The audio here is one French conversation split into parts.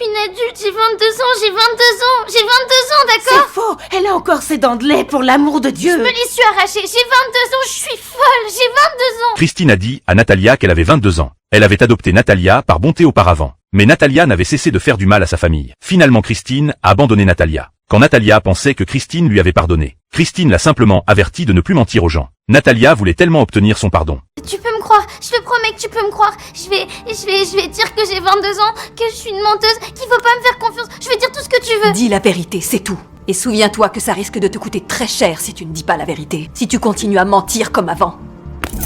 suis une adulte, j'ai 22 ans, j'ai 22 ans, j'ai 22 ans, d'accord? C'est faux. Elle a encore ses dents de lait, pour l'amour de Dieu. Je me les suis arrachées, j'ai 22 ans, je suis folle, j'ai 22 ans. Christine a dit à Natalia qu'elle avait 22 ans. Elle avait adopté Natalia par bonté auparavant. Mais Natalia n'avait cessé de faire du mal à sa famille. Finalement Christine a abandonné Natalia. Quand Natalia pensait que Christine lui avait pardonné, Christine l'a simplement averti de ne plus mentir aux gens. Natalia voulait tellement obtenir son pardon. Tu peux me croire, je te promets que tu peux me croire. Je vais dire que j'ai 22 ans, que je suis une menteuse, qu'il faut pas me faire confiance. Je vais dire tout ce que tu veux. Dis la vérité, c'est tout. Et souviens-toi que ça risque de te coûter très cher si tu ne dis pas la vérité. Si tu continues à mentir comme avant.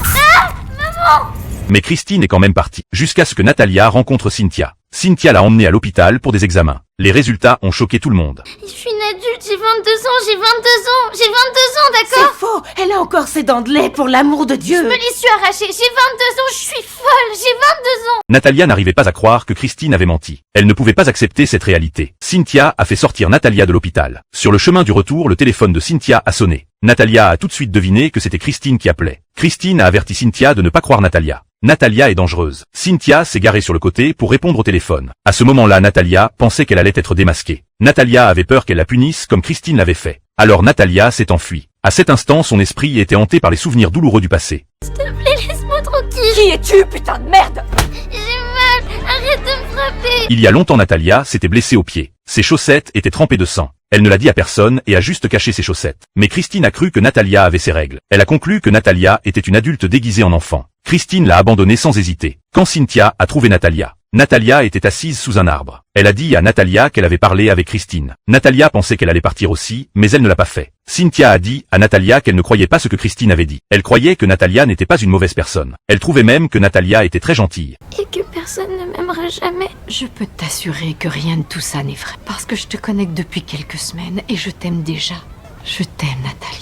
Ah, maman! Mais Christine est quand même partie, jusqu'à ce que Natalia rencontre Cynthia. Cynthia l'a emmenée à l'hôpital pour des examens. Les résultats ont choqué tout le monde. Je suis une adulte, j'ai 22 ans, j'ai 22 ans, j'ai 22 ans, C'est d'accord? faux. Elle a encore ses dents de lait, pour l'amour de Dieu. Je me les suis arrachées, j'ai 22 ans, je suis folle, j'ai 22 ans. Natalia n'arrivait pas à croire que Christine avait menti. Elle ne pouvait pas accepter cette réalité. Cynthia a fait sortir Natalia de l'hôpital. Sur le chemin du retour, le téléphone de Cynthia a sonné. Natalia a tout de suite deviné que c'était Christine qui appelait. Christine a averti Cynthia de ne pas croire Natalia. Natalia est dangereuse. Cynthia s'est garée sur le côté pour répondre au téléphone. À ce moment-là, Natalia pensait qu'elle allait être démasquée. Natalia avait peur qu'elle la punisse comme Christine l'avait fait. Alors Natalia s'est enfuie. À cet instant, son esprit était hanté par les souvenirs douloureux du passé. S'il te plaît, laisse-moi tranquille. Qui es-tu, putain de merde? J'ai mal, arrête de me frapper. Il y a longtemps, Natalia s'était blessée au pied. Ses chaussettes étaient trempées de sang. Elle ne l'a dit à personne et a juste caché ses chaussettes. Mais Christine a cru que Natalia avait ses règles. Elle a conclu que Natalia était une adulte déguisée en enfant. Christine l'a abandonnée sans hésiter. Quand Cynthia a trouvé Natalia, Natalia était assise sous un arbre. Elle a dit à Natalia qu'elle avait parlé avec Christine. Natalia pensait qu'elle allait partir aussi, mais elle ne l'a pas fait. Cynthia a dit à Natalia qu'elle ne croyait pas ce que Christine avait dit. Elle croyait que Natalia n'était pas une mauvaise personne. Elle trouvait même que Natalia était très gentille. Et que personne ne m'aimera jamais. Je peux t'assurer que rien de tout ça n'est vrai. Parce que je te connais depuis quelques semaines et je t'aime déjà. Je t'aime, Nathalie.